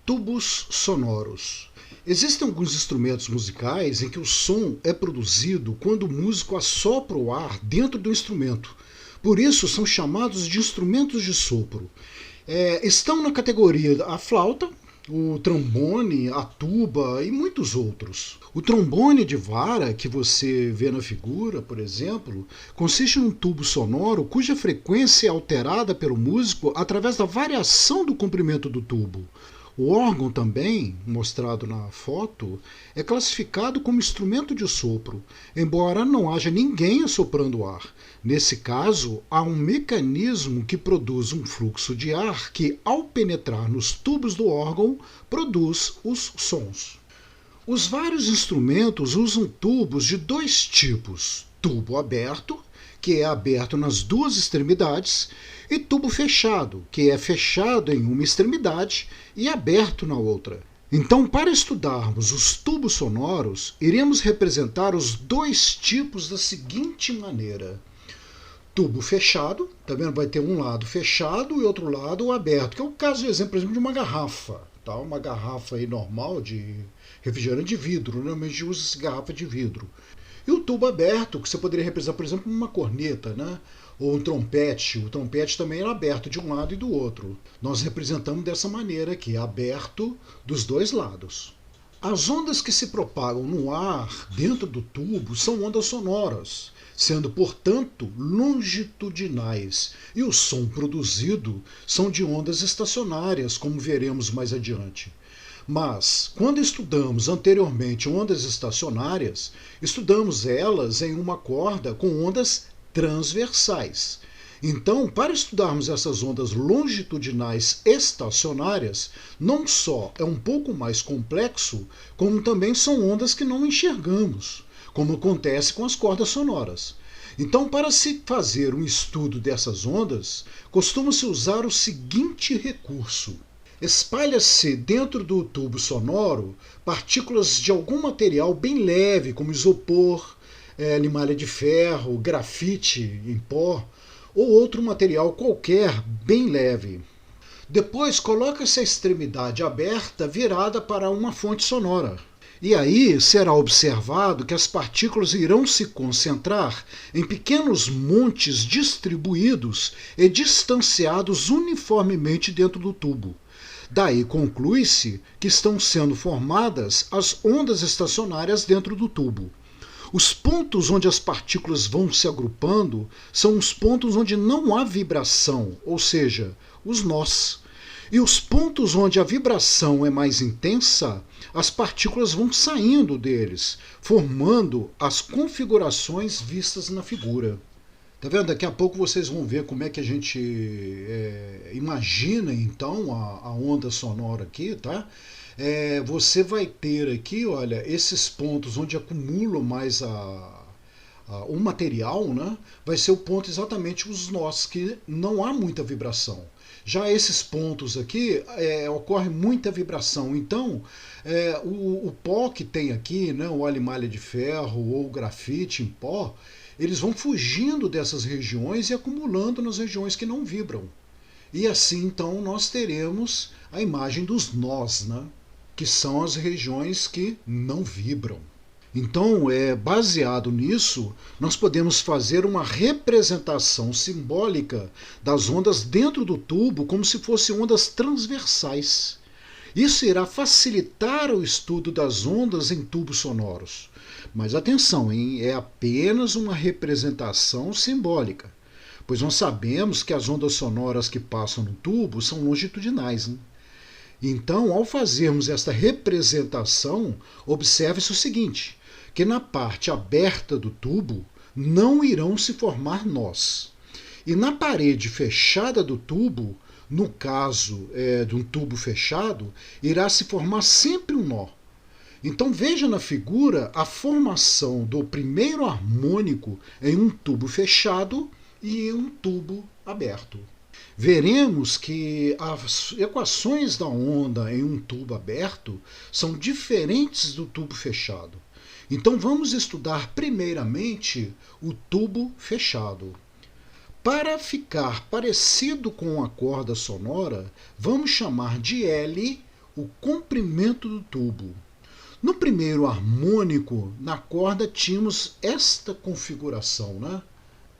Tubos sonoros. Existem alguns instrumentos musicais em que o som é produzido quando o músico assopra o ar dentro do instrumento. Por isso são chamados de instrumentos de sopro. Estão na categoria a flauta, o trombone, a tuba e muitos outros. O trombone de vara, que você vê na figura, por exemplo, consiste num tubo sonoro cuja frequência é alterada pelo músico através da variação do comprimento do tubo. O órgão também, mostrado na foto, é classificado como instrumento de sopro, embora não haja ninguém assoprando o ar. Nesse caso, há um mecanismo que produz um fluxo de ar que, ao penetrar nos tubos do órgão, produz os sons. Os vários instrumentos usam tubos de dois tipos: tubo aberto, que é aberto nas duas extremidades, e tubo fechado, que é fechado em uma extremidade e aberto na outra. Então, para estudarmos os tubos sonoros, iremos representar os dois tipos da seguinte maneira. Tubo fechado, tá vendo? Vai ter um lado fechado e outro lado aberto, que é o caso, por exemplo, de uma garrafa. Tá? Uma garrafa aí normal de refrigerante de vidro, normalmente a gente usa essa garrafa de vidro. E o tubo aberto, que você poderia representar, por exemplo, uma corneta, né? Ou um trompete. O trompete também era aberto de um lado e do outro. Nós representamos dessa maneira aqui, aberto dos dois lados. As ondas que se propagam no ar dentro do tubo são ondas sonoras, sendo, portanto, longitudinais. E o som produzido são de ondas estacionárias, como veremos mais adiante. Mas, quando estudamos anteriormente ondas estacionárias, estudamos elas em uma corda com ondas transversais. Então, para estudarmos essas ondas longitudinais estacionárias, não só é um pouco mais complexo, como também são ondas que não enxergamos, como acontece com as cordas sonoras. Então, para se fazer um estudo dessas ondas, costuma-se usar o seguinte recurso. Espalha-se dentro do tubo sonoro partículas de algum material bem leve, como isopor, limalha de ferro, grafite em pó ou outro material qualquer bem leve. Depois coloca-se a extremidade aberta virada para uma fonte sonora. E aí será observado que as partículas irão se concentrar em pequenos montes distribuídos e distanciados uniformemente dentro do tubo. Daí conclui-se que estão sendo formadas as ondas estacionárias dentro do tubo. Os pontos onde as partículas vão se agrupando são os pontos onde não há vibração, ou seja, os nós. E os pontos onde a vibração é mais intensa, as partículas vão saindo deles, formando as configurações vistas na figura. Tá vendo? Daqui a pouco vocês vão ver como é que a gente imagina então a onda sonora aqui, tá? Você vai ter aqui, olha, esses pontos onde acumulam mais o material, né? Vai ser o ponto exatamente os nós, que não há muita vibração. Já esses pontos aqui ocorre muita vibração. Então, o pó que tem aqui, né, o alimalha de ferro ou o grafite em pó, eles vão fugindo dessas regiões e acumulando nas regiões que não vibram. E assim, então, nós teremos a imagem dos nós, né? Que são as regiões que não vibram. Então, baseado nisso, nós podemos fazer uma representação simbólica das ondas dentro do tubo como se fossem ondas transversais. Isso irá facilitar o estudo das ondas em tubos sonoros. Mas atenção, hein? É apenas uma representação simbólica, pois nós sabemos que as ondas sonoras que passam no tubo são longitudinais. Né? Então, ao fazermos esta representação, observe-se o seguinte, que na parte aberta do tubo não irão se formar nós. E na parede fechada do tubo, no caso de um tubo fechado, irá se formar sempre um nó. Então veja na figura a formação do primeiro harmônico em um tubo fechado e em um tubo aberto. Veremos que as equações da onda em um tubo aberto são diferentes do tubo fechado. Então vamos estudar primeiramente o tubo fechado. Para ficar parecido com a corda sonora, vamos chamar de L o comprimento do tubo. No primeiro harmônico, na corda, tínhamos esta configuração, né?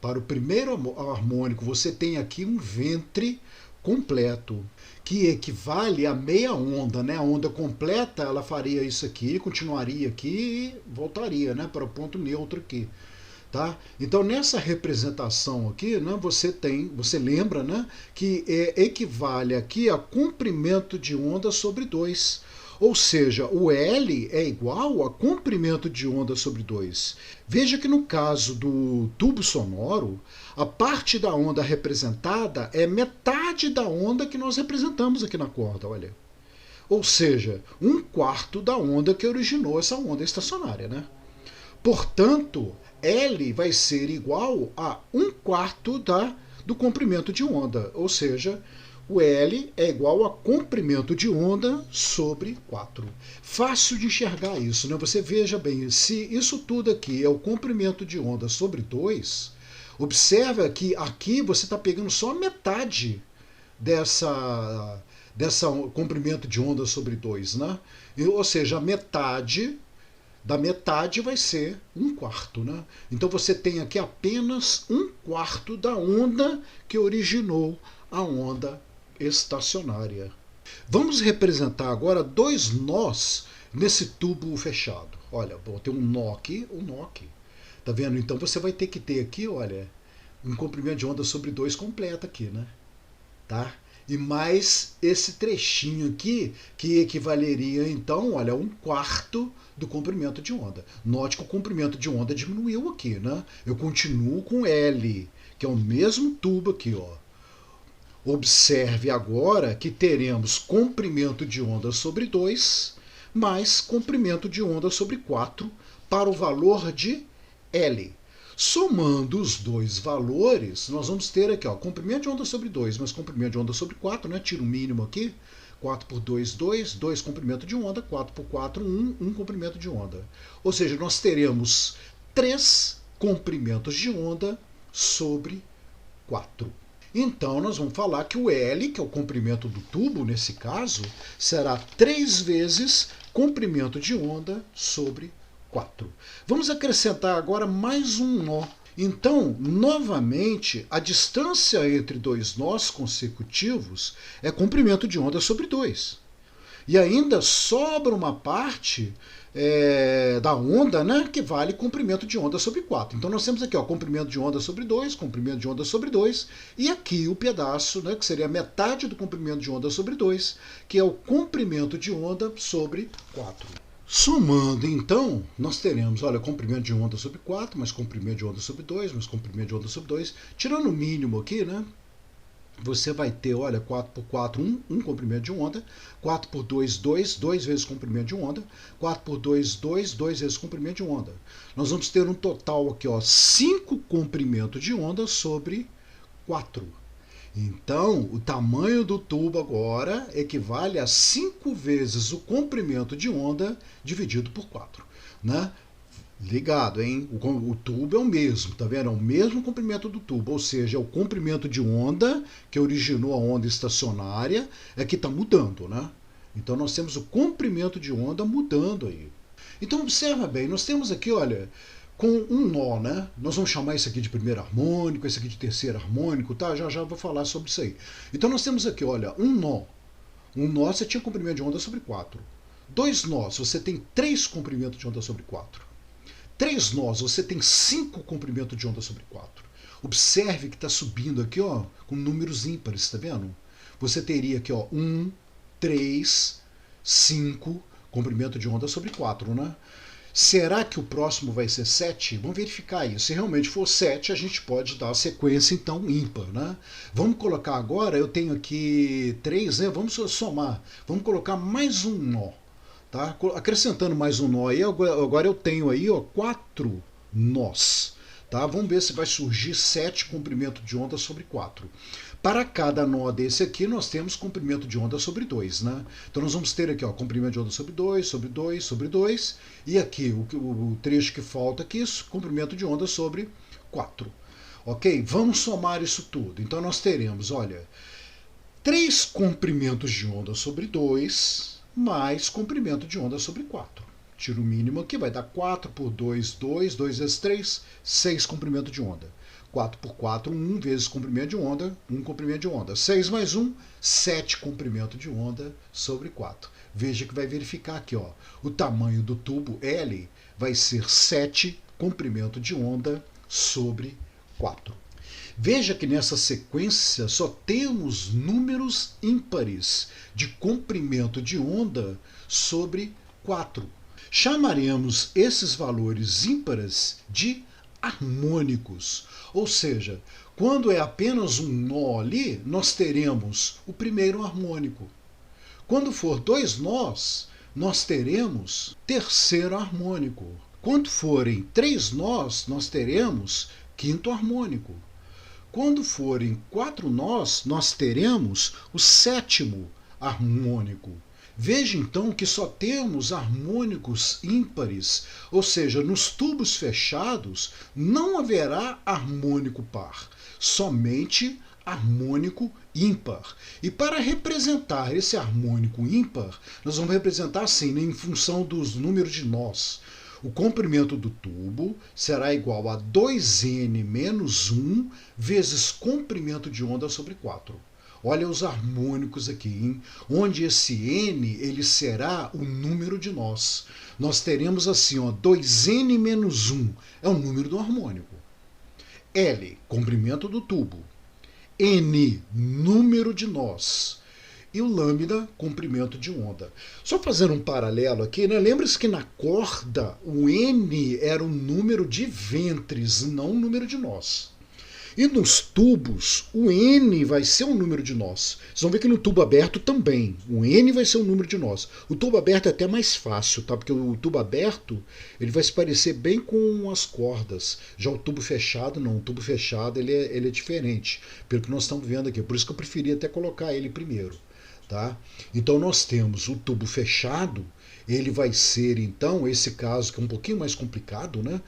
Para o primeiro harmônico, você tem aqui um ventre completo, que equivale a meia onda, né? A onda completa, ela faria isso aqui, continuaria aqui e voltaria, né, para o ponto neutro aqui. Tá? Então nessa representação aqui, né, você lembra, né, que equivale aqui a comprimento de onda sobre 2. Ou seja, o L é igual a comprimento de onda sobre 2. Veja que no caso do tubo sonoro, a parte da onda representada é metade da onda que nós representamos aqui na corda, olha. Ou seja, 1/4 da onda que originou essa onda estacionária, né? Portanto, L vai ser igual a 1/4 do comprimento de onda, ou seja, o L é igual a comprimento de onda sobre 4. Fácil de enxergar isso, né? Você veja bem, se isso tudo aqui é o comprimento de onda sobre 2, observa que aqui você está pegando só a metade dessa comprimento de onda sobre 2, né? Ou seja, a metade da metade vai ser 1/4, né? Então você tem aqui apenas 1/4 da onda que originou a onda estacionária. Vamos representar agora 2 nós nesse tubo fechado. Olha, vou ter um nó aqui, um nó aqui. Tá vendo? Então você vai ter que ter aqui, olha, um comprimento de onda sobre 2 completo aqui, né? Tá? E mais esse trechinho aqui, que equivaleria, então, olha, 1/4 do comprimento de onda. Note que o comprimento de onda diminuiu aqui, né? Eu continuo com L, que é o mesmo tubo aqui, ó. Observe agora que teremos comprimento de onda sobre 2 mais comprimento de onda sobre 4 para o valor de L. Somando os dois valores, nós vamos ter aqui, ó, comprimento de onda sobre 2 mais comprimento de onda sobre 4, né? Tiro o mínimo aqui. 4 por 2, 2, 2 comprimento de onda, 4 por 4, 1, 1 comprimento de onda. Ou seja, nós teremos 3 comprimentos de onda sobre 4. Então, nós vamos falar que o L, que é o comprimento do tubo, nesse caso, será 3 vezes comprimento de onda sobre 4. Vamos acrescentar agora mais um nó. Então, novamente, a distância entre 2 nós consecutivos é comprimento de onda sobre 2. E ainda sobra uma parte da onda, né, que vale comprimento de onda sobre 4. Então nós temos aqui, ó, comprimento de onda sobre 2, comprimento de onda sobre 2, e aqui o pedaço, né, que seria metade do comprimento de onda sobre 2, que é o comprimento de onda sobre 4. Somando, então, nós teremos, olha, comprimento de onda sobre 4, mais comprimento de onda sobre 2, mais comprimento de onda sobre 2, tirando o mínimo aqui, né? Você vai ter, olha, 4 por 4, 1 comprimento de onda, 4 por 2, 2, 2 vezes comprimento de onda, 4 por 2, 2, 2 vezes comprimento de onda. Nós vamos ter um total aqui, ó, 5 comprimentos de onda sobre 4. Então, o tamanho do tubo agora equivale a 5 vezes o comprimento de onda dividido por 4, né? Ligado, hein? O tubo é o mesmo, tá vendo? É o mesmo comprimento do tubo, ou seja, é o comprimento de onda que originou a onda estacionária é que está mudando, né? Então nós temos o comprimento de onda mudando aí. Então observa bem, nós temos aqui, olha, com um nó, né? Nós vamos chamar isso aqui de primeiro harmônico, esse aqui de terceiro harmônico, tá? Já já vou falar sobre isso aí. Então nós temos aqui, olha, um nó. Um nó você tinha comprimento de onda sobre 4. 2 nós, você tem 3 comprimentos de onda sobre 4. 3 nós, você tem 5 comprimentos de onda sobre 4. Observe que está subindo aqui, ó, com números ímpares, tá vendo? Você teria aqui, ó, 1, 3, 5 comprimento de onda sobre 4, né? Será que o próximo vai ser 7? Vamos verificar isso. Se realmente for 7, a gente pode dar a sequência, então, ímpar, né? Vamos colocar agora, eu tenho aqui 3, né? Vamos somar. Vamos colocar mais um nó. Tá? Acrescentando mais um nó aí, agora eu tenho aí, ó, 4 nós. Tá? Vamos ver se vai surgir 7 comprimentos de onda sobre 4. Para cada nó desse aqui, nós temos comprimento de onda sobre 2. Né? Então nós vamos ter aqui, ó, comprimento de onda sobre 2, sobre 2, sobre 2. E aqui, o trecho que falta aqui, comprimento de onda sobre 4. Ok? Vamos somar isso tudo. Então nós teremos, olha, 3 comprimentos de onda sobre 2, mais comprimento de onda sobre 4. Tiro o mínimo aqui, vai dar 4 por 2, 2, 2 vezes 3, 6 comprimento de onda. 4 por 4, 1 vezes comprimento de onda, 1 comprimento de onda. 6 mais 1, 7 comprimento de onda sobre 4. Veja que vai verificar aqui, ó, o tamanho do tubo L vai ser 7 comprimento de onda sobre 4. Veja que nessa sequência só temos números ímpares de comprimento de onda sobre 4. Chamaremos esses valores ímpares de harmônicos, ou seja, quando é apenas um nó ali, nós teremos o primeiro harmônico. Quando for 2 nós, nós teremos terceiro harmônico. Quando forem 3 nós, nós teremos quinto harmônico. Quando forem 4 nós, nós teremos o sétimo harmônico. Veja então que só temos harmônicos ímpares, ou seja, nos tubos fechados não haverá harmônico par, somente harmônico ímpar. E para representar esse harmônico ímpar, nós vamos representar assim, né, em função dos números de nós. O comprimento do tubo será igual a 2n menos 1 vezes comprimento de onda sobre 4. Olha os harmônicos aqui, hein? Onde esse n ele será o número de nós. Nós teremos assim, ó, 2n menos 1 é o número do harmônico. L, comprimento do tubo. N, número de nós. E o lambda, comprimento de onda. Só fazendo um paralelo aqui, né? Lembre-se que na corda o N era o número de ventres, não o número de nós. E nos tubos, o N vai ser um número de nós. Vocês vão ver que no tubo aberto também, o N vai ser um número de nós. O tubo aberto é até mais fácil, tá? Porque o tubo aberto ele vai se parecer bem com as cordas. Já o tubo fechado, não. O tubo fechado ele é diferente, pelo que nós estamos vendo aqui. Por isso que eu preferi até colocar ele primeiro. Tá? Então nós temos o tubo fechado, ele vai ser então, esse caso que é um pouquinho mais complicado, né?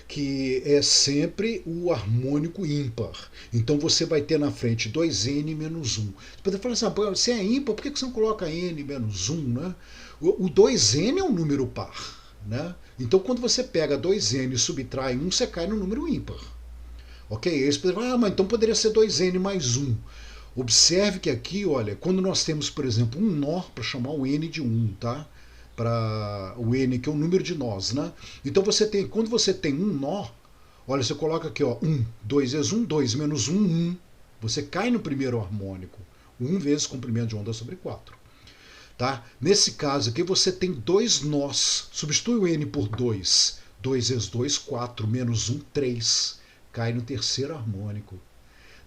Que é sempre o harmônico ímpar. Então você vai ter na frente 2n menos 1. Você pode falar assim, se é ímpar, por que você não coloca n menos 1? Né? O 2n é um número par. Né? Então quando você pega 2n e subtrai 1, você cai no número ímpar. Ok? Aí você pode falar, mas então poderia ser 2n mais 1. Observe que aqui, olha, quando nós temos, por exemplo, um nó, para chamar o n de 1, tá? Para o n, que é o número de nós, né? Então você tem, quando você tem um nó, olha, você coloca aqui, ó, 1, 2 vezes 1, 2 menos 1, 1. Você cai no primeiro harmônico. 1 vezes comprimento de onda sobre 4. Tá? Nesse caso aqui, você tem 2 nós. Substitui o n por 2. 2 vezes 2, 4, menos 1, 3. Cai no terceiro harmônico.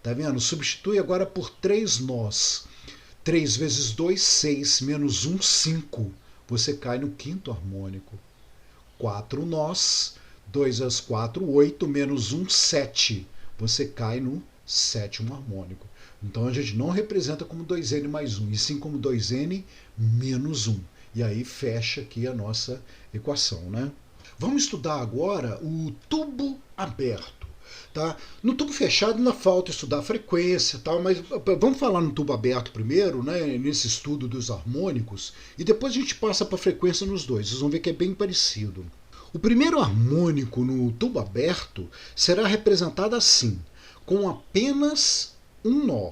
Tá vendo? Substitui agora por 3 nós. 3 vezes 2, 6, menos 1, 5. Você cai no quinto harmônico. 4 nós. 2 vezes 4, 8, menos 1, 7. Você cai no sétimo harmônico. Então a gente não representa como 2n mais 1, e sim como 2n menos 1. E aí fecha aqui a nossa equação, né? Vamos estudar agora o tubo aberto. Tá? No tubo fechado ainda falta estudar a frequência, tal, mas vamos falar no tubo aberto primeiro, né, nesse estudo dos harmônicos, e depois a gente passa para a frequência nos dois. Vocês vão ver que é bem parecido. O primeiro harmônico no tubo aberto será representado assim, com apenas um nó.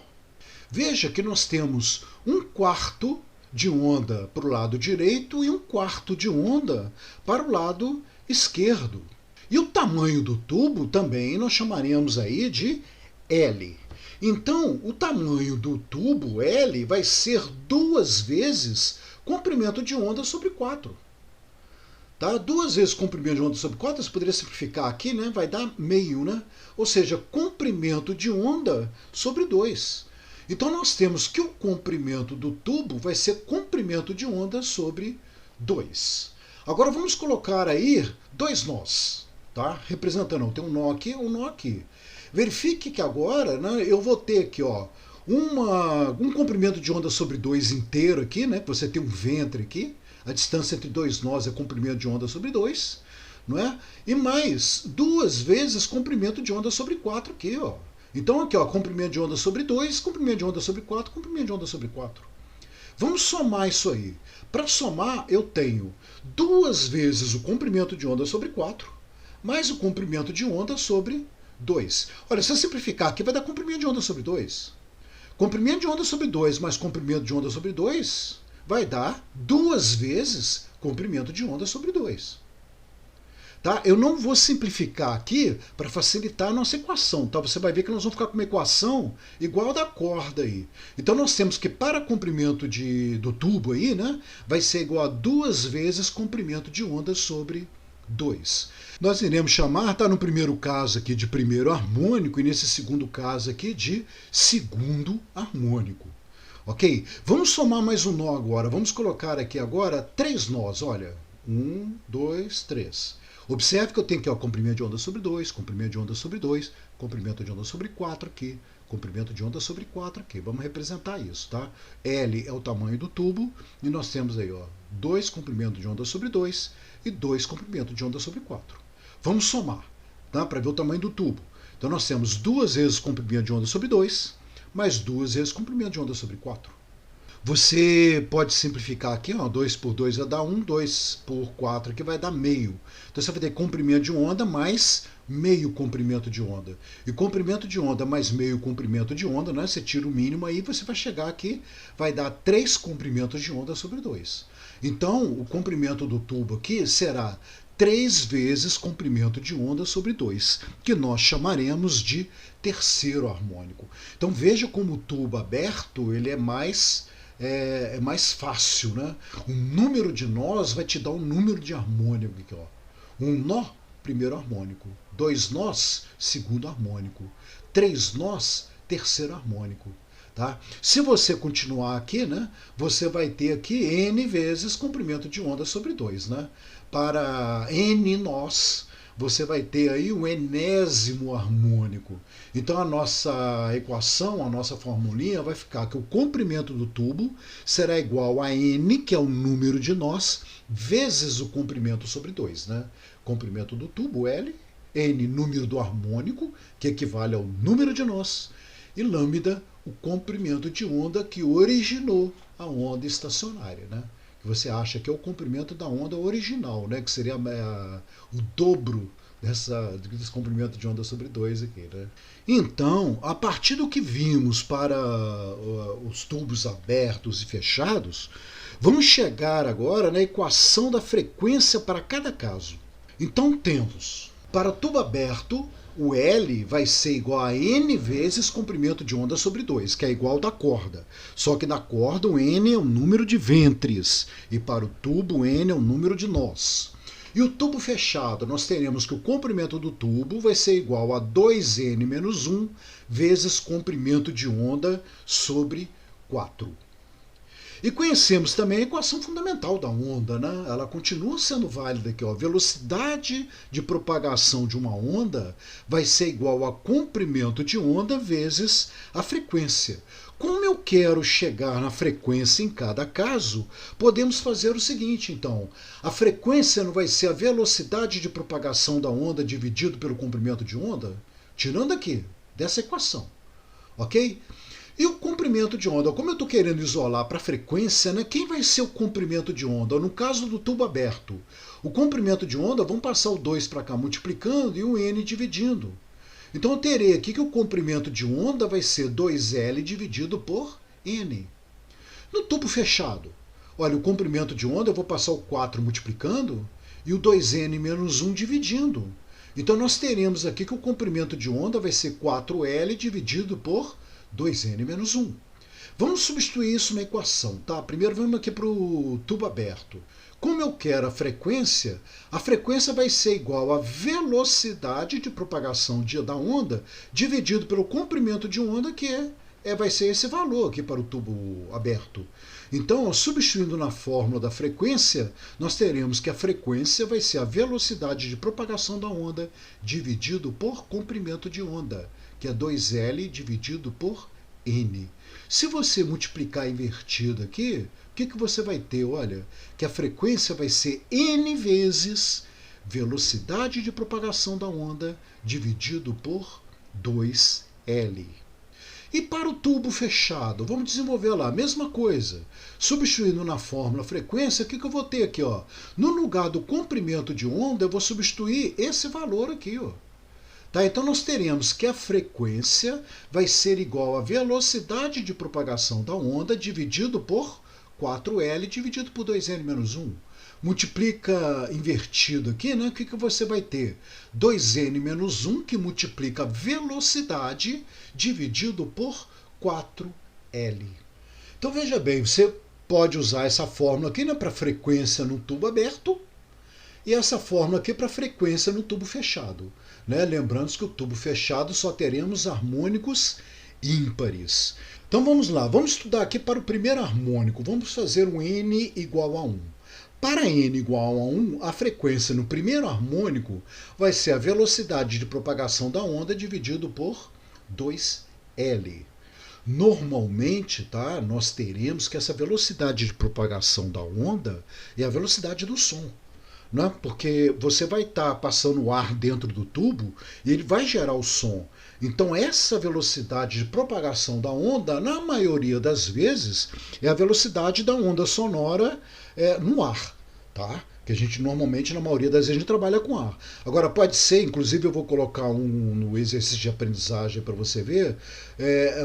Veja que nós temos 1/4 de onda para o lado direito e 1/4 de onda para o lado esquerdo. E o tamanho do tubo também nós chamaremos aí de L. Então, o tamanho do tubo L vai ser 2 vezes comprimento de onda sobre 4. Tá? 2 vezes comprimento de onda sobre 4, você poderia simplificar aqui, né? Vai dar meio, né? Ou seja, comprimento de onda sobre 2. Então nós temos que o comprimento do tubo vai ser comprimento de onda sobre 2. Agora vamos colocar aí 2 nós. Tá? Representando, tem um nó aqui, um nó aqui. Verifique que agora, né, eu vou ter aqui, ó, um comprimento de onda sobre 2 inteiro aqui, né? Você tem um ventre aqui, a distância entre 2 nós é comprimento de onda sobre 2, não é? E mais 2 vezes comprimento de onda sobre 4 aqui, ó. Então aqui, ó, comprimento de onda sobre 2, comprimento de onda sobre 4, comprimento de onda sobre 4. Vamos somar isso aí. Para somar, eu tenho 2 vezes o comprimento de onda sobre 4, mais o comprimento de onda sobre 2. Olha, se eu simplificar aqui, vai dar comprimento de onda sobre 2. Comprimento de onda sobre 2 mais comprimento de onda sobre 2 vai dar 2 vezes comprimento de onda sobre 2. Tá? Eu não vou simplificar aqui para facilitar a nossa equação. Tá? Você vai ver que nós vamos ficar com uma equação igual a da corda aí. Então nós temos que para comprimento do tubo aí, né, vai ser igual a 2 vezes comprimento de onda sobre 2. Nós iremos chamar, tá, no primeiro caso aqui de primeiro harmônico e nesse segundo caso aqui de segundo harmônico. Ok? Vamos somar mais um nó agora. Vamos colocar aqui agora 3 nós. Olha, 1, 2, 3. Observe que eu tenho aqui, ó, comprimento de onda sobre 2, comprimento de onda sobre 2, comprimento de onda sobre 4 aqui, comprimento de onda sobre 4 aqui. Vamos representar isso, tá? L é o tamanho do tubo e nós temos aí, ó, 2 comprimentos de onda sobre 2 e 2 comprimentos de onda sobre 4. Vamos somar, tá? Para ver o tamanho do tubo. Então nós temos 2 vezes comprimento de onda sobre 2, mais 2 vezes comprimento de onda sobre 4. Você pode simplificar aqui, ó, 2 por 2 vai dar 1, 2 por 4 aqui vai dar meio. Então você vai ter comprimento de onda mais meio comprimento de onda. E comprimento de onda mais meio comprimento de onda, né? Você tira o mínimo aí, você vai chegar aqui, vai dar 3 comprimentos de onda sobre 2. Então, o comprimento do tubo aqui será 3 vezes comprimento de onda sobre 2, que nós chamaremos de terceiro harmônico. Então veja como o tubo aberto ele é mais fácil, né? O número de nós vai te dar um número de harmônico aqui, ó. Um nó, primeiro harmônico. 2 nós, segundo harmônico. 3 nós, terceiro harmônico. Tá? Se você continuar aqui, né, você vai ter aqui n vezes comprimento de onda sobre 2. Né? Para n nós, você vai ter aí o enésimo harmônico. Então a nossa equação, a nossa formulinha vai ficar que o comprimento do tubo será igual a n, que é o número de nós, vezes o comprimento sobre 2. Né? Comprimento do tubo, L, n, número do harmônico, que equivale ao número de nós, e lambda, o comprimento de onda que originou a onda estacionária, né? Que você acha que é o comprimento da onda original, né? Que seria o dobro desse comprimento de onda sobre 2 aqui, né? Então, a partir do que vimos para os tubos abertos e fechados, vamos chegar agora na equação da frequência para cada caso. Então temos, para tubo aberto, o L vai ser igual a n vezes comprimento de onda sobre 2, que é igual ao da corda. Só que na corda o n é o número de ventres e para o tubo o n é o número de nós. E o tubo fechado, nós teremos que o comprimento do tubo vai ser igual a 2n menos 1 vezes comprimento de onda sobre 4. E conhecemos também a equação fundamental da onda, né? Ela continua sendo válida aqui, ó. A velocidade de propagação de uma onda vai ser igual a comprimento de onda vezes a frequência. Como eu quero chegar na frequência em cada caso, podemos fazer o seguinte, então. A frequência não vai ser a velocidade de propagação da onda dividido pelo comprimento de onda? Tirando aqui, dessa equação. Ok? E o comprimento de onda? Como eu estou querendo isolar para a frequência, né, quem vai ser o comprimento de onda? No caso do tubo aberto, o comprimento de onda, vamos passar o 2 para cá multiplicando e o n dividindo. Então eu terei aqui que o comprimento de onda vai ser 2L dividido por n. No tubo fechado, olha, o comprimento de onda eu vou passar o 4 multiplicando e o 2n menos 1 dividindo. Então nós teremos aqui que o comprimento de onda vai ser 4L dividido por 2n menos 1. Vamos substituir isso na equação, tá? Primeiro vamos aqui para o tubo aberto. Como eu quero a frequência vai ser igual à velocidade de propagação da onda dividido pelo comprimento de onda, que vai ser esse valor aqui para o tubo aberto. Então, substituindo na fórmula da frequência, nós teremos que a frequência vai ser a velocidade de propagação da onda dividido por comprimento de onda, que é 2L dividido por n. Se você multiplicar invertido aqui, o que você vai ter? Olha, que a frequência vai ser n vezes velocidade de propagação da onda dividido por 2L. E para o tubo fechado, vamos desenvolver lá a mesma coisa. Substituindo na fórmula frequência, o que eu vou ter aqui? Ó? No lugar do comprimento de onda, eu vou substituir esse valor aqui. Ó. Tá? Então nós teremos que a frequência vai ser igual à velocidade de propagação da onda dividido por 4L dividido por 2N menos 1. Multiplica invertido aqui, né? O que você vai ter? 2N menos 1, que multiplica a velocidade dividido por 4L. Então veja bem, você pode usar essa fórmula aqui, né, para frequência no tubo aberto e essa fórmula aqui para frequência no tubo fechado. Né? Lembrando que o tubo fechado só teremos harmônicos ímpares. Então vamos lá, vamos estudar aqui para o primeiro harmônico. Vamos fazer um N igual a 1. Para N igual a 1, a frequência no primeiro harmônico vai ser a velocidade de propagação da onda dividido por 2L. Normalmente, tá, nós teremos que essa velocidade de propagação da onda é a velocidade do som. Né? Porque você vai estar passando o ar dentro do tubo e ele vai gerar o som. Então essa velocidade de propagação da onda, na maioria das vezes, é a velocidade da onda sonora no ar, tá? Que a gente normalmente, na maioria das vezes, a gente trabalha com ar. Agora pode ser, inclusive eu vou colocar um no exercício de aprendizagem para você ver,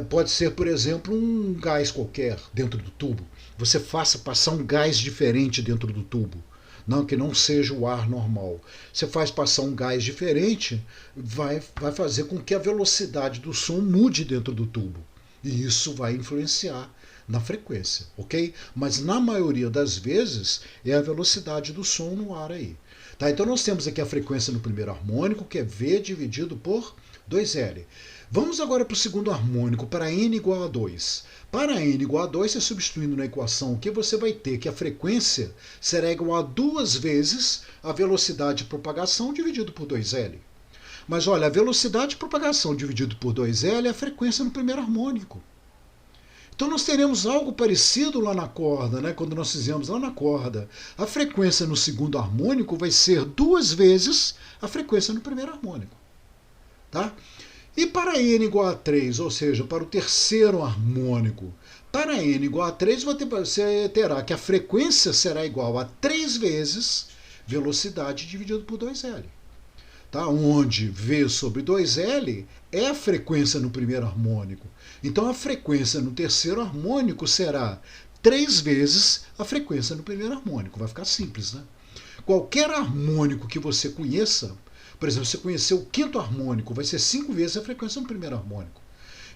pode ser, por exemplo, um gás qualquer dentro do tubo. Você faça passar um gás diferente dentro do tubo. Não, que não seja o ar normal. Você faz passar um gás diferente, vai fazer com que a velocidade do som mude dentro do tubo. E isso vai influenciar na frequência, ok? Mas na maioria das vezes é a velocidade do som no ar aí. Tá? Então nós temos aqui a frequência no primeiro harmônico, que é V dividido por 2L. Vamos agora para o segundo harmônico, para N igual a 2. Para N igual a 2, você substituindo na equação, o que você vai ter? Que a frequência será igual a 2 vezes a velocidade de propagação dividido por 2L. Mas olha, a velocidade de propagação dividido por 2L é a frequência no primeiro harmônico. Então nós teremos algo parecido lá na corda, né? Quando nós fizemos lá na corda. A frequência no segundo harmônico vai ser 2 vezes a frequência no primeiro harmônico. Tá? E para N igual a 3, ou seja, para o terceiro harmônico, para N igual a 3, você terá que a frequência será igual a 3 vezes velocidade dividido por 2L. Tá? Onde V sobre 2L é a frequência no primeiro harmônico. Então a frequência no terceiro harmônico será 3 vezes a frequência no primeiro harmônico. Vai ficar simples, né? Qualquer harmônico que você conheça, por exemplo, você conhecer o quinto harmônico, vai ser 5 vezes a frequência no primeiro harmônico.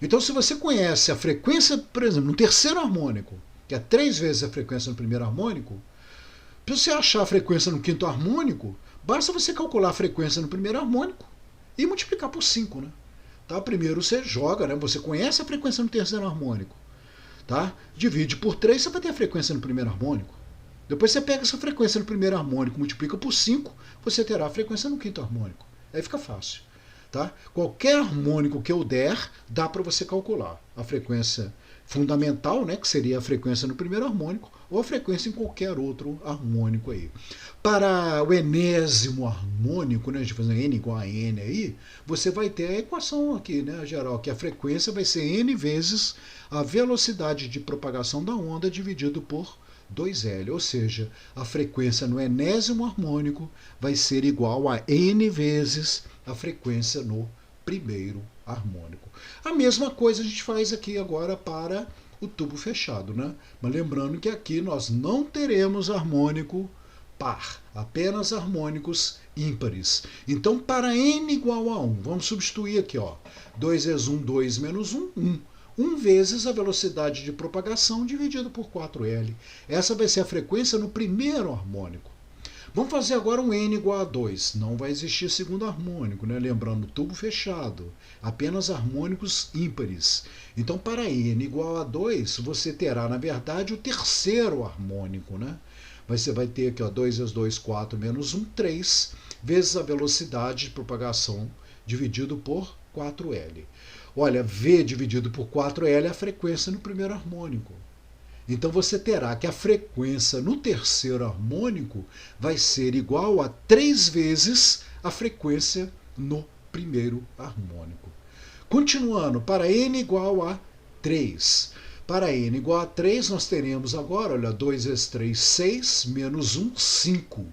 Então, se você conhece a frequência, por exemplo, no terceiro harmônico, que é 3 vezes a frequência no primeiro harmônico, para você achar a frequência no quinto harmônico, basta você calcular a frequência no primeiro harmônico e multiplicar por 5. Né? Tá? Primeiro você joga, né? Você conhece a frequência no terceiro harmônico. Tá? Divide por 3, você vai ter a frequência no primeiro harmônico. Depois você pega essa frequência no primeiro harmônico, multiplica por 5, você terá a frequência no quinto harmônico. Aí fica fácil. Tá? Qualquer harmônico que eu der, dá para você calcular a frequência fundamental, né, que seria a frequência no primeiro harmônico, ou a frequência em qualquer outro harmônico aí. Para o enésimo harmônico, né, a gente faz N igual a N aí, você vai ter a equação aqui, né, geral, que a frequência vai ser N vezes a velocidade de propagação da onda dividido por 2L, ou seja, a frequência no enésimo harmônico vai ser igual a N vezes a frequência no primeiro harmônico. A mesma coisa a gente faz aqui agora para o tubo fechado, né? Mas lembrando que aqui nós não teremos harmônico par, apenas harmônicos ímpares. Então, para N igual a 1, vamos substituir aqui, ó, 2 vezes 1, 2 menos 1, 1. 1 vezes a velocidade de propagação dividido por 4L. Essa vai ser a frequência no primeiro harmônico. Vamos fazer agora um N igual a 2. Não vai existir segundo harmônico, né? Lembrando, tubo fechado. Apenas harmônicos ímpares. Então, para N igual a 2, você terá, na verdade, o terceiro harmônico, né? Você vai ter aqui, ó, 2 vezes 2, 4, menos 1, 3, vezes a velocidade de propagação dividido por 4L. Olha, V dividido por 4L é a frequência no primeiro harmônico. Então você terá que a frequência no terceiro harmônico vai ser igual a 3 vezes a frequência no primeiro harmônico. Continuando, para n igual a 3. Para n igual a 3, nós teremos agora, olha, 2 vezes 3, 6, menos 1, 5.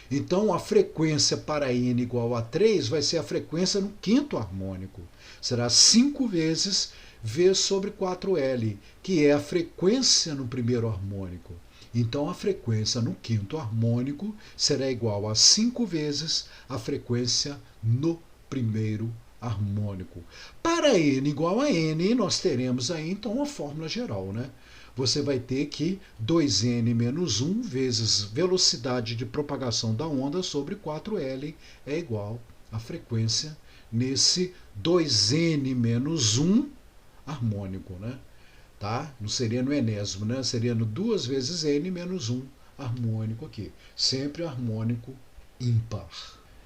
Então, a frequência para n igual a 3 vai ser a frequência no quinto harmônico. Será 5 vezes V sobre 4L, que é a frequência no primeiro harmônico. Então, a frequência no quinto harmônico será igual a 5 vezes a frequência no primeiro harmônico. Para n igual a n, nós teremos aí, então, uma fórmula geral, né? Você vai ter que 2n menos 1 vezes velocidade de propagação da onda sobre 4L é igual à frequência nesse 2n menos 1 harmônico, né? Tá? Não seria no enésimo, né? Seria no 2 vezes n menos 1 harmônico aqui. Sempre harmônico ímpar.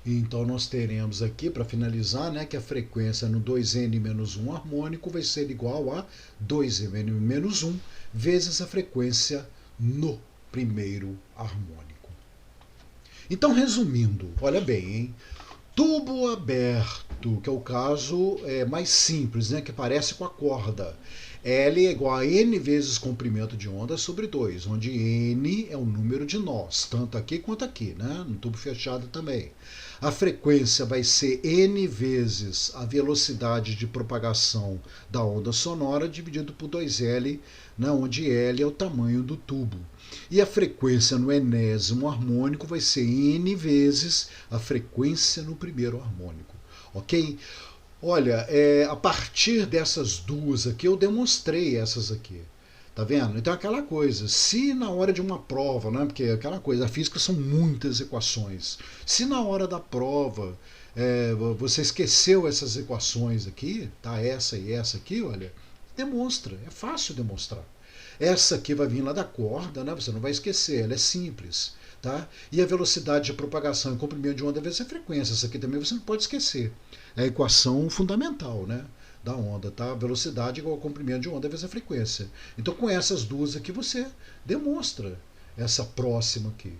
Então nós teremos aqui, para finalizar, né, que a frequência no 2n menos 1 harmônico vai ser igual a 2n menos 1 vezes a frequência no primeiro harmônico. Então, resumindo, olha bem, hein? Tubo aberto, que é o caso mais simples, né, que parece com a corda. L é igual a n vezes comprimento de onda sobre 2, onde n é o número de nós, tanto aqui quanto aqui, né, no tubo fechado também. A frequência vai ser n vezes a velocidade de propagação da onda sonora dividido por 2L, né, onde L é o tamanho do tubo. E a frequência no enésimo harmônico vai ser n vezes a frequência no primeiro harmônico. Ok? Olha, a partir dessas duas aqui, eu demonstrei essas aqui. Tá vendo? Então é aquela coisa, se na hora de uma prova, né, porque é aquela coisa, a física são muitas equações, se na hora da prova você esqueceu essas equações aqui, tá, essa e essa aqui, olha, demonstra, é fácil demonstrar. Essa aqui vai vir lá da corda, né, você não vai esquecer, ela é simples. Tá? E a velocidade de propagação e comprimento de onda vezes a frequência, essa aqui também você não pode esquecer. É a equação fundamental, né, da onda, tá? Velocidade igual ao comprimento de onda vezes a frequência. Então, com essas duas aqui, você demonstra essa próxima aqui.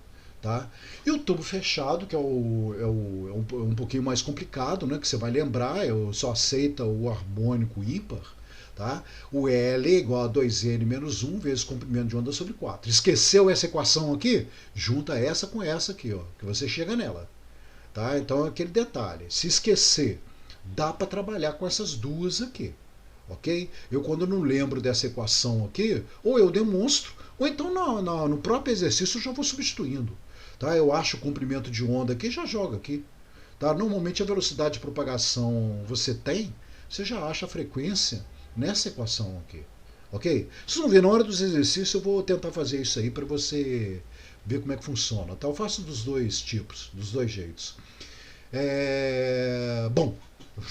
Tá? E o tubo fechado, que é um pouquinho mais complicado, né, que você vai lembrar, só aceita o harmônico ímpar. Tá? O L é igual a 2n menos 1 vezes comprimento de onda sobre 4. Esqueceu essa equação aqui? Junta essa com essa aqui, ó, que você chega nela. Tá? Então, aquele detalhe. Se esquecer, dá para trabalhar com essas duas aqui. Ok? Eu, quando não lembro dessa equação aqui, ou eu demonstro, ou então no próprio exercício eu já vou substituindo. Tá? Eu acho o comprimento de onda aqui e já joga aqui. Tá? Normalmente a velocidade de propagação você já acha a frequência nessa equação aqui, ok? Vocês vão ver, na hora dos exercícios eu vou tentar fazer isso aí para você ver como é que funciona, tá? Eu faço dos dois tipos, dos dois jeitos. Bom,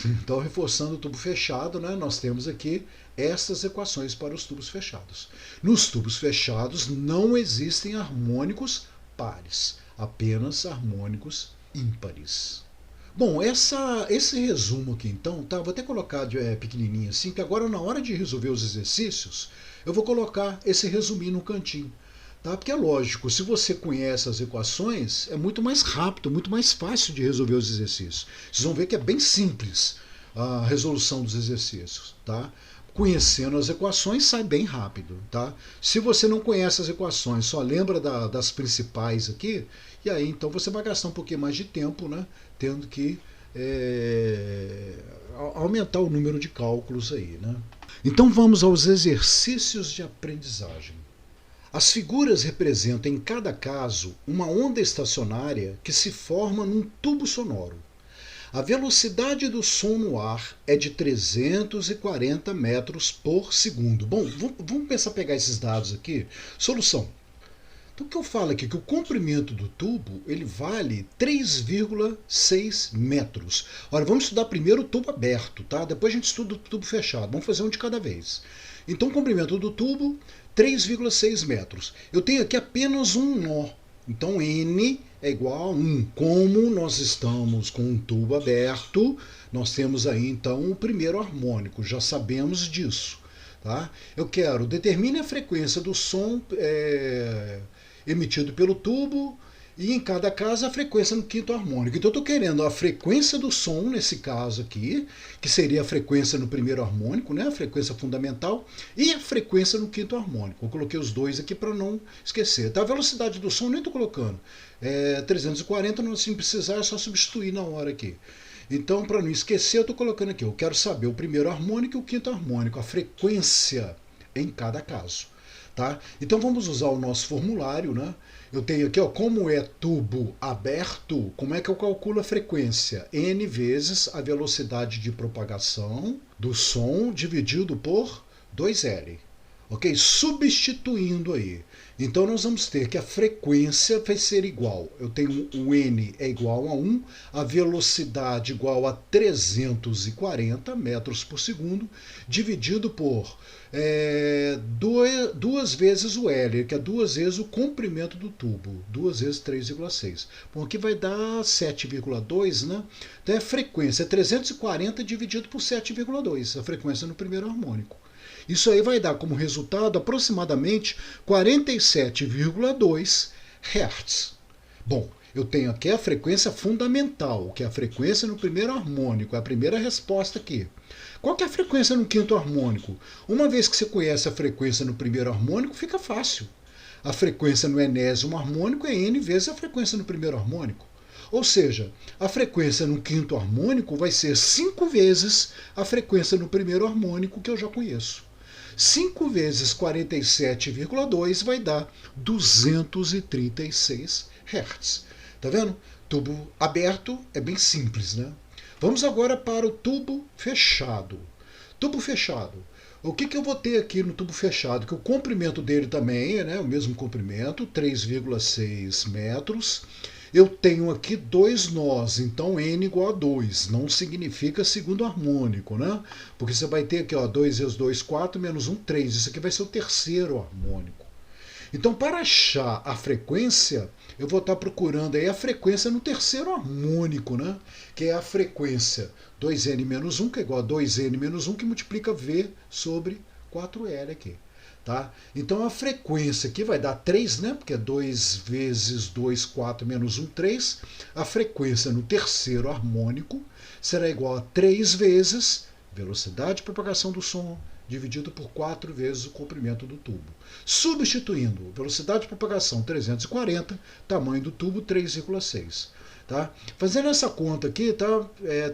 então reforçando o tubo fechado, né, nós temos aqui essas equações para os tubos fechados. Nos tubos fechados não existem harmônicos pares, apenas harmônicos ímpares. Bom, esse resumo aqui então, tá? Vou até colocar pequenininho assim, que agora na hora de resolver os exercícios, eu vou colocar esse resuminho no cantinho. Tá? Porque é lógico, se você conhece as equações, é muito mais rápido, muito mais fácil de resolver os exercícios. Vocês vão ver que é bem simples a resolução dos exercícios. Tá? Conhecendo as equações, sai bem rápido. Tá? Se você não conhece as equações, só lembra das principais aqui, e aí então você vai gastar um pouquinho mais de tempo, né, tendo que aumentar o número de cálculos aí. Né? Então vamos aos exercícios de aprendizagem. As figuras representam em cada caso uma onda estacionária que se forma num tubo sonoro. A velocidade do som no ar é de 340 metros por segundo. Bom, vamos pensar pegar esses dados aqui. Solução. Então o que eu falo aqui? Que o comprimento do tubo ele vale 3,6 metros. Olha, vamos estudar primeiro o tubo aberto, tá? Depois a gente estuda o tubo fechado. Vamos fazer um de cada vez. Então o comprimento do tubo, 3,6 metros. Eu tenho aqui apenas um nó. Então N é igual a 1. Como nós estamos com um tubo aberto, nós temos aí então o primeiro harmônico. Já sabemos disso. Tá? Eu quero, determine a frequência do som emitido pelo tubo E em cada caso a frequência no quinto harmônico. Então eu estou querendo a frequência do som, nesse caso aqui, que seria a frequência no primeiro harmônico, né? A frequência fundamental, e a frequência no quinto harmônico. Eu coloquei os dois aqui para não esquecer. Tá? A velocidade do som nem estou colocando. 340, não assim precisar, é só substituir na hora aqui. Então, para não esquecer, eu estou colocando aqui. Eu quero saber o primeiro harmônico e o quinto harmônico, a frequência em cada caso. Tá? Então vamos usar o nosso formulário, né? Eu tenho aqui, ó, como é tubo aberto, como é que eu calculo a frequência? N vezes a velocidade de propagação do som dividido por 2L. Ok? Substituindo aí. Então nós vamos ter que a frequência vai ser igual. Eu tenho o N é igual a 1, a velocidade igual a 340 metros por segundo, dividido por duas vezes o L, que é duas vezes o comprimento do tubo, 2 vezes 3,6. Bom, aqui vai dar 7,2, né? Então a frequência é 340 dividido por 7,2, a frequência no primeiro harmônico. Isso aí vai dar como resultado aproximadamente 47,2 Hz. Bom, eu tenho aqui a frequência fundamental, que é a frequência no primeiro harmônico, é a primeira resposta aqui. Qual que é a frequência no quinto harmônico? Uma vez que você conhece a frequência no primeiro harmônico, fica fácil. A frequência no enésimo harmônico é N vezes a frequência no primeiro harmônico. Ou seja, a frequência no quinto harmônico vai ser 5 vezes a frequência no primeiro harmônico que eu já conheço. 5 vezes 47,2 vai dar 236 Hz. Tá vendo? Tubo aberto é bem simples, né? Vamos agora para o tubo fechado. Tubo fechado. O que eu vou ter aqui no tubo fechado? Que o comprimento dele também é, né, o mesmo comprimento, 3,6 metros. Eu tenho aqui 2 nós, então N igual a 2. Não significa segundo harmônico, né? Porque você vai ter aqui, ó, 2 vezes 2, 4, menos 1, 3. Isso aqui vai ser o terceiro harmônico. Então, para achar a frequência, eu vou estar procurando aí a frequência no terceiro harmônico, né? Que é a frequência 2N menos 1, que é igual a 2N menos 1, que multiplica V sobre 4L aqui. Tá? Então a frequência aqui vai dar 3, né? Porque é 2 vezes 2, 4, menos 1, 3. A frequência no terceiro harmônico será igual a 3 vezes velocidade de propagação do som dividido por 4 vezes o comprimento do tubo. Substituindo velocidade de propagação 340, tamanho do tubo 3,6. Tá? Fazendo essa conta aqui, tá?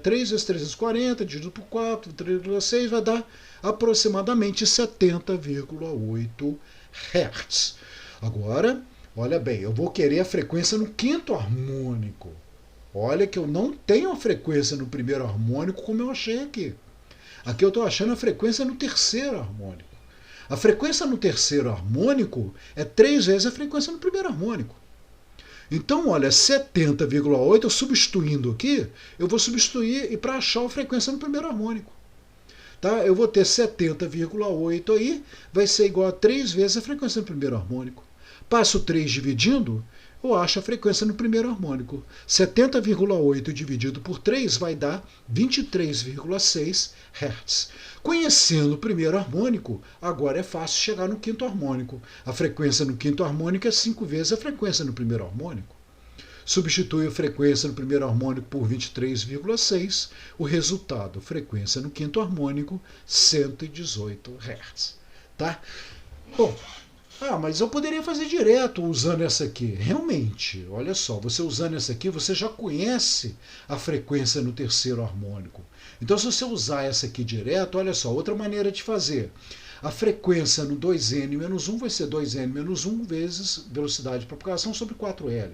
3 vezes 340 dividido por 4, 3,6 vai dar aproximadamente 70,8 Hz. Agora, olha bem, eu vou querer a frequência no quinto harmônico. Olha que eu não tenho a frequência no primeiro harmônico como eu achei aqui. Aqui eu estou achando a frequência no terceiro harmônico. A frequência no terceiro harmônico é 3 vezes a frequência no primeiro harmônico. Então, olha, 70,8, eu substituindo aqui, eu vou substituir e para achar a frequência no primeiro harmônico. Tá? Eu vou ter 70,8 aí, vai ser igual a 3 vezes a frequência no primeiro harmônico. Passo 3 dividindo, eu acho a frequência no primeiro harmônico. 70,8 dividido por 3 vai dar 23,6 Hz. Conhecendo o primeiro harmônico, agora é fácil chegar no quinto harmônico. A frequência no quinto harmônico é 5 vezes a frequência no primeiro harmônico. Substitui a frequência no primeiro harmônico por 23,6. O resultado, frequência no quinto harmônico, 118 Hz. Tá? Bom, mas eu poderia fazer direto usando essa aqui. Realmente, olha só, você usando essa aqui, você já conhece a frequência no terceiro harmônico. Então, se você usar essa aqui direto, olha só, outra maneira de fazer. A frequência no 2N menos 1 vai ser 2N menos 1 vezes velocidade de propagação sobre 4L.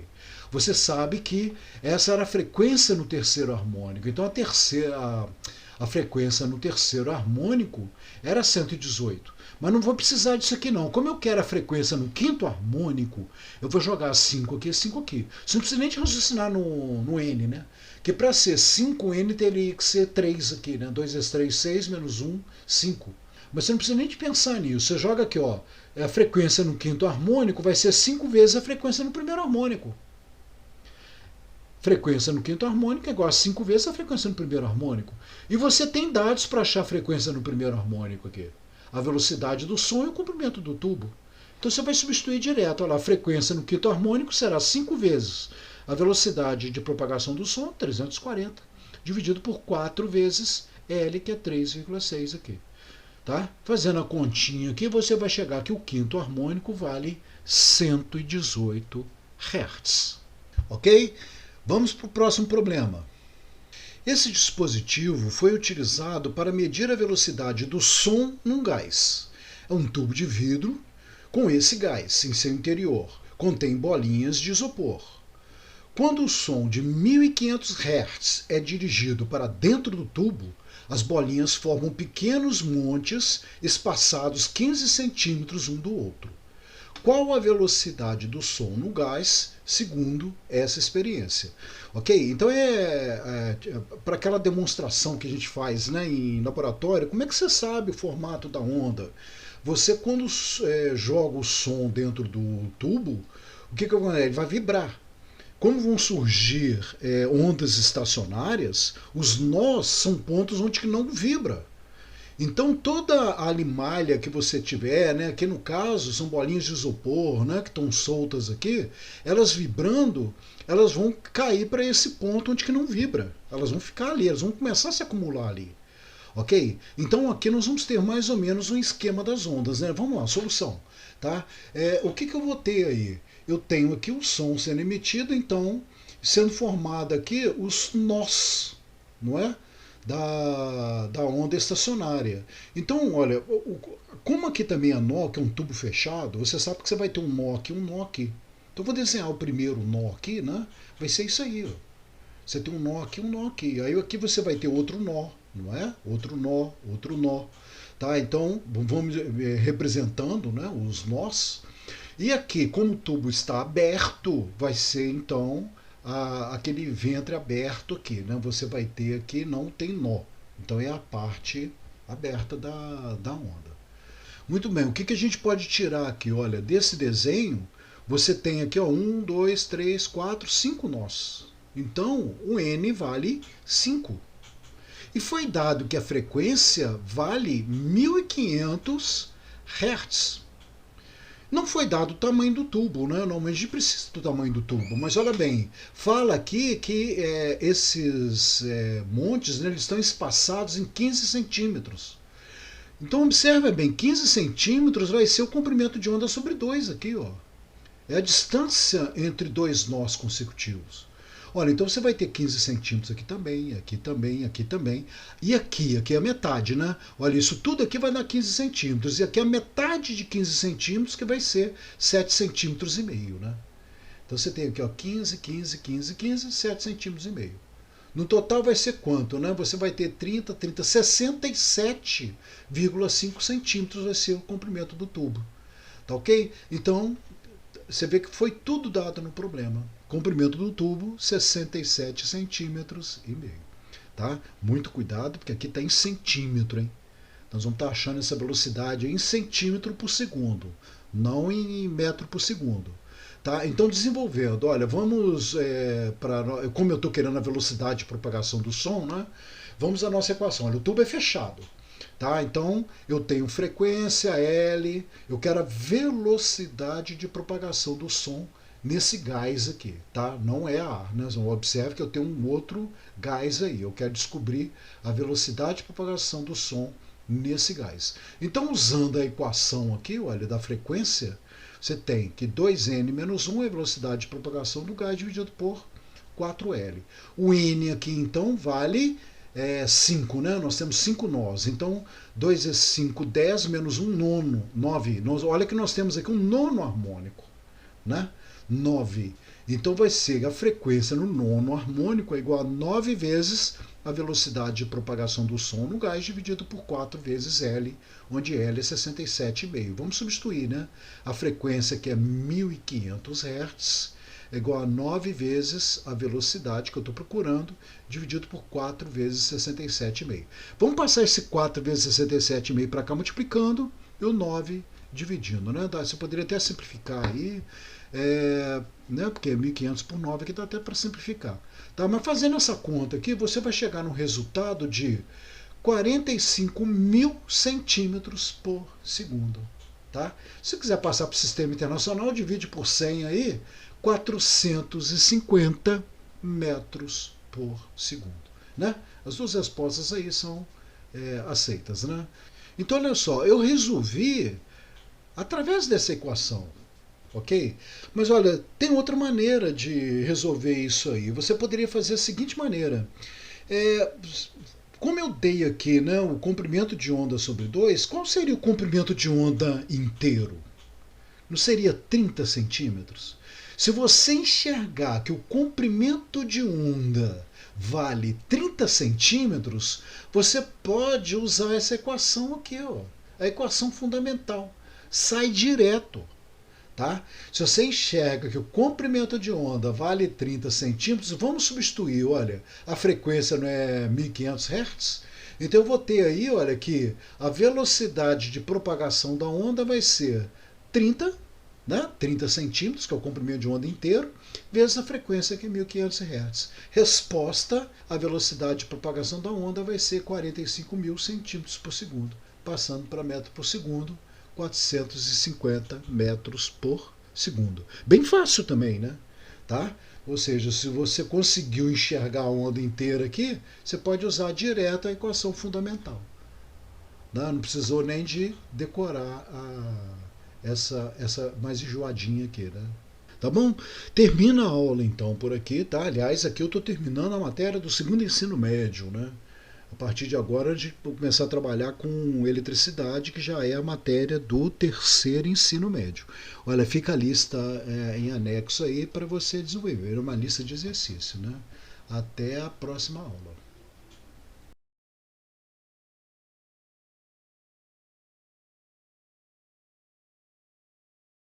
Você sabe que essa era a frequência no terceiro harmônico. Então, a frequência no terceiro harmônico era 118. Mas não vou precisar disso aqui não. Como eu quero a frequência no quinto harmônico, eu vou jogar 5 aqui e 5 aqui. Você não precisa nem de raciocinar no N, né? Porque para ser 5N teria que ser 3 aqui, né? 2 vezes 3, 6, menos 1, 5. Mas você não precisa nem de pensar nisso. Você joga aqui, ó, a frequência no quinto harmônico vai ser 5 vezes a frequência no primeiro harmônico. Frequência no quinto harmônico é igual a 5 vezes a frequência no primeiro harmônico. E você tem dados para achar a frequência no primeiro harmônico aqui. A velocidade do som e o comprimento do tubo. Então você vai substituir direto. Olha lá, a frequência no quinto harmônico será 5 vezes a velocidade de propagação do som, 340, dividido por 4 vezes L, que é 3,6 aqui. Tá? Fazendo a continha aqui, você vai chegar que o quinto harmônico vale 118 Hz. Ok? Vamos para o próximo problema. Esse dispositivo foi utilizado para medir a velocidade do som num gás. É um tubo de vidro com esse gás em seu interior. Contém bolinhas de isopor. Quando o som de 1500 Hz é dirigido para dentro do tubo, as bolinhas formam pequenos montes espaçados 15 centímetros um do outro. Qual a velocidade do som no gás, segundo essa experiência? Ok? Então para aquela demonstração que a gente faz, né, em laboratório, como é que você sabe o formato da onda? Você, quando joga o som dentro do tubo, o que acontece? Ele vai vibrar. Como vão surgir ondas estacionárias, os nós são pontos onde não vibra. Então toda a limalha que você tiver, né, aqui no caso são bolinhas de isopor, né, que estão soltas aqui, elas vibrando, elas vão cair para esse ponto onde que não vibra. Elas vão ficar ali, elas vão começar a se acumular ali. Ok? Então aqui nós vamos ter mais ou menos um esquema das ondas, né? Vamos lá, solução. Tá? O que eu vou ter aí? Eu tenho aqui o som sendo emitido, então, sendo formado aqui os nós, não é? Da onda estacionária. Então, olha, como aqui também é nó, que é um tubo fechado, você sabe que você vai ter um nó aqui, um nó aqui. Então, eu vou desenhar o primeiro nó aqui, né? Vai ser isso aí, ó. Você tem um nó aqui, um nó aqui. Aí aqui você vai ter outro nó, não é? Outro nó, outro nó. Tá? Então, vamos representando, né, os nós. E aqui, como o tubo está aberto, vai ser então aquele ventre aberto aqui. Né? Você vai ter aqui, não tem nó. Então é a parte aberta da onda. Muito bem, o que a gente pode tirar aqui? Olha, desse desenho, você tem aqui 1, 2, 3, 4, 5 nós. Então, o N vale 5. E foi dado que a frequência vale 1500 Hz. Não foi dado o tamanho do tubo, né? Normalmente a gente precisa do tamanho do tubo, mas olha bem, fala aqui que esses montes, né, eles estão espaçados em 15 centímetros. Então observa bem, 15 centímetros vai ser o comprimento de onda sobre 2 aqui, ó. É a distância entre dois nós consecutivos. Olha, então você vai ter 15 centímetros aqui também, aqui também, aqui também. E aqui é a metade, né? Olha, isso tudo aqui vai dar 15 centímetros. E aqui é a metade de 15 centímetros, que vai ser 7 centímetros e meio, né? Então você tem aqui, ó, 15, 15, 15, 15, 7 centímetros e meio. No total vai ser quanto, né? Você vai ter 30, 30, 67,5 centímetros vai ser o comprimento do tubo. Tá ok? Então, você vê que foi tudo dado no problema. Comprimento do tubo, 67 centímetros e meio. Tá? Muito cuidado, porque aqui está em centímetro, hein? Nós vamos estar achando essa velocidade em centímetro por segundo, não em metro por segundo. Tá? Então, desenvolvendo, olha, vamos para. Como eu estou querendo a velocidade de propagação do som, né? Vamos à nossa equação. Olha, o tubo é fechado. Tá? Então, eu tenho frequência L, eu quero a velocidade de propagação do som nesse gás aqui, tá? Não é ar, né? Observe que eu tenho um outro gás aí. Eu quero descobrir a velocidade de propagação do som nesse gás. Então, usando a equação aqui, olha, da frequência, você tem que 2N menos 1 é a velocidade de propagação do gás dividido por 4L. O N aqui, então, vale 5, né? Nós temos 5 nós. Então, 2 vezes 5, 10, menos 1, nono, 9. Olha que nós temos aqui um nono harmônico, né? 9. Então vai ser a frequência no nono harmônico é igual a 9 vezes a velocidade de propagação do som no gás dividido por 4 vezes L, onde L é 67,5. Vamos substituir, né? A frequência que é 1500 Hz é igual a 9 vezes a velocidade que eu estou procurando, dividido por 4 vezes 67,5. Vamos passar esse 4 vezes 67,5 para cá multiplicando e o 9 dividindo, né? Você poderia até simplificar aí, né? Porque 1500 por 9 aqui dá até para simplificar. Tá? Mas fazendo essa conta aqui, você vai chegar no resultado de 45 mil centímetros por segundo. Tá? Se você quiser passar para o sistema internacional, divide por 100 aí, 450 metros por segundo. Né? As duas respostas aí são aceitas. Né? Então, olha só, eu resolvi através dessa equação, ok? Mas olha, tem outra maneira de resolver isso aí. Você poderia fazer a seguinte maneira. É, como eu dei aqui, né, o comprimento de onda sobre 2, qual seria o comprimento de onda inteiro? Não seria 30 centímetros? Se você enxergar que o comprimento de onda vale 30 centímetros, você pode usar essa equação aqui, ó, a equação fundamental. Sai direto. Tá? Se você enxerga que o comprimento de onda vale 30 centímetros, vamos substituir, olha, a frequência não é 1500 Hz? Então eu vou ter aí, olha, que a velocidade de propagação da onda vai ser 30, né? 30 centímetros, que é o comprimento de onda inteiro, vezes a frequência, que é 1500 Hz. Resposta, a velocidade de propagação da onda vai ser 45.000 centímetros por segundo, passando para metro por segundo, 450 metros por segundo. Bem fácil também, né? Tá? Ou seja, se você conseguiu enxergar a onda inteira aqui, você pode usar direto a equação fundamental. Não precisou nem de decorar essa mais enjoadinha aqui, né? Tá bom? Termina a aula então por aqui, tá? Aliás, aqui eu estou terminando a matéria do segundo ensino médio, né? A partir de agora, a gente vai começar a trabalhar com eletricidade, que já é a matéria do terceiro ensino médio. Olha, fica a lista em anexo aí para você desenvolver uma lista de exercício. Né? Até a próxima aula.